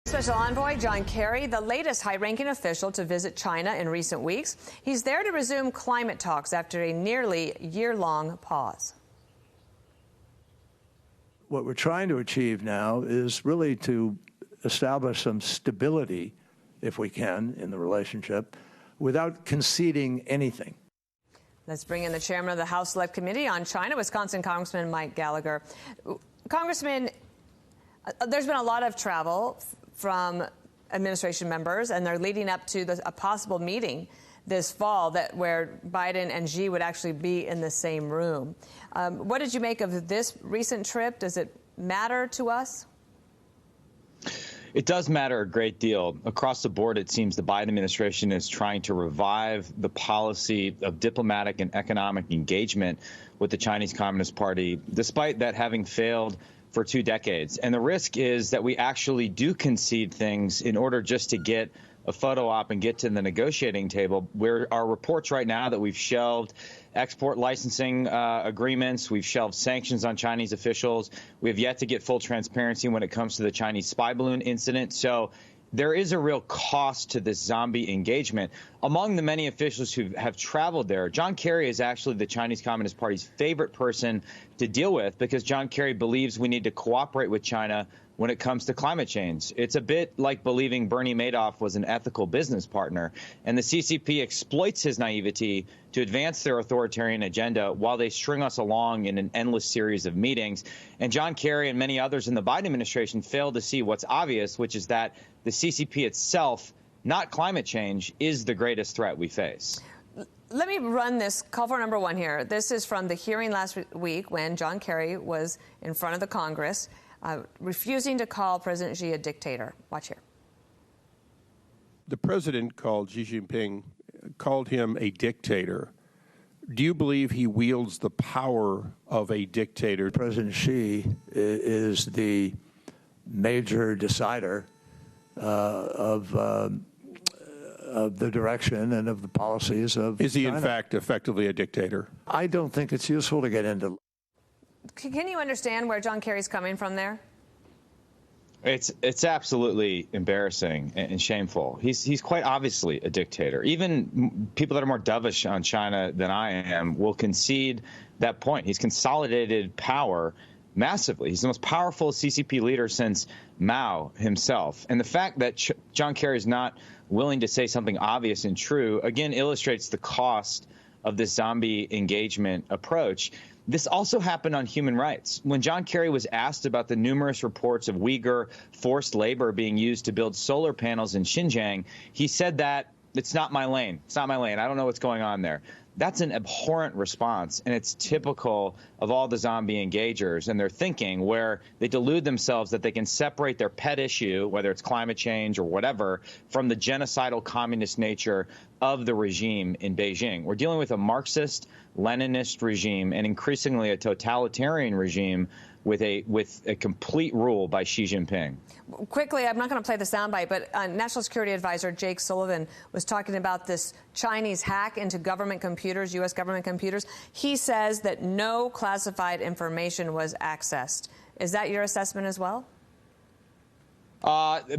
Special Envoy John Kerry, the latest high-ranking official to visit China in recent weeks. He's there to resume climate talks after a nearly year-long pause. What we're trying to achieve now is really to establish some stability, if we can, in the relationship without conceding anything. Let's bring in the chairman of the House Select Committee on China, Wisconsin Congressman Mike Gallagher. Congressman, there's been a lot of travel from administration members, and they're leading up to a possible meeting this fall where Biden and Xi would actually be in the same room. What did you make of this recent trip? Does it matter to us? It does matter a great deal. Across the board, it seems the Biden administration is trying to revive the policy of diplomatic and economic engagement with the Chinese Communist Party, despite that having failed for 2 decades. And the risk is that we actually do concede things in order just to get a photo op and get to the negotiating table, where our reports right now that we've shelved export licensing agreements, we've shelved sanctions on Chinese officials. We have yet to get full transparency when it comes to the Chinese spy balloon incident. So there is a real cost to this zombie engagement. Among the many officials who have traveled there, John Kerry is actually the Chinese Communist Party's favorite person to deal with, because John Kerry believes we need to cooperate with China when it comes to climate change. It's a bit like believing Bernie Madoff was an ethical business partner, and the CCP exploits his naivety to advance their authoritarian agenda while they string us along in an endless series of meetings. And John Kerry and many others in the Biden administration fail to see what's obvious, which is that the CCP itself, not climate change, is the greatest threat we face. Let me run this call for number one here. This is from the hearing last week when John Kerry was in front of the Congress, refusing to call President Xi a dictator. Watch here. The president called Xi Jinping, called him a dictator. Do you believe he wields the power of a dictator? President Xi is the major decider of the direction and of the policies of Is he, China. in fact, effectively a dictator? I don't think it's useful to get into. Can you understand where John Kerry's coming from there? It's absolutely embarrassing and shameful. He's quite obviously a dictator. Even people that are more dovish on China than I am will concede that point. He's consolidated power massively. He's the most powerful CCP leader since Mao himself. And the fact that John Kerry is not willing to say something obvious and true, again, illustrates the cost of this zombie engagement approach. This also happened on human rights. When John Kerry was asked about the numerous reports of Uyghur forced labor being used to build solar panels in Xinjiang, he said that it's not my lane. It's not my lane. I don't know what's going on there. That's an abhorrent response, and it's typical of all the zombie engagers and their thinking, where they delude themselves that they can separate their pet issue, whether it's climate change or whatever, from the genocidal communist nature of the regime in Beijing. We're dealing with a Marxist, Leninist regime and increasingly a totalitarian regime with a complete rule by Xi Jinping. Quickly, I'm not going to play the soundbite, but National Security Advisor Jake Sullivan was talking about this Chinese hack into government computers, U.S. government computers. He says that no classified information was accessed. Is that your assessment as well?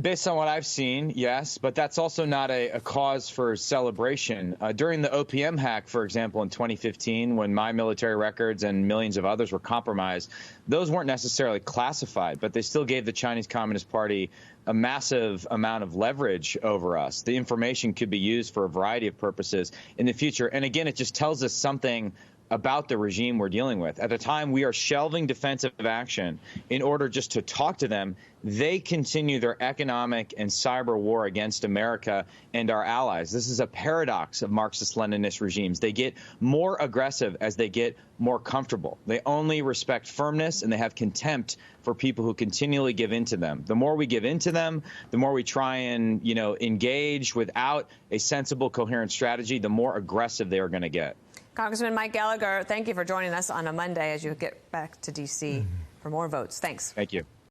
Based on what I've seen, yes, but that's also not a cause for celebration. During the OPM hack, for example, in 2015, when my military records and millions of others were compromised, those weren't necessarily classified, but they still gave the Chinese Communist Party a massive amount of leverage over us. The information could be used for a variety of purposes in the future. And again, it just tells us something about the regime we're dealing with. At the time we are shelving defensive action in order just to talk to them, they continue their economic and cyber war against America and our allies. This is a paradox of Marxist-Leninist regimes. They get more aggressive as they get more comfortable. They only respect firmness, and they have contempt for people who continually give in to them. The more we give in to them, the more we try and, engage without a sensible, coherent strategy, the more aggressive they are going to get. Congressman Mike Gallagher, thank you for joining us on a Monday as you get back to D.C. for more votes. Thanks. Thank you.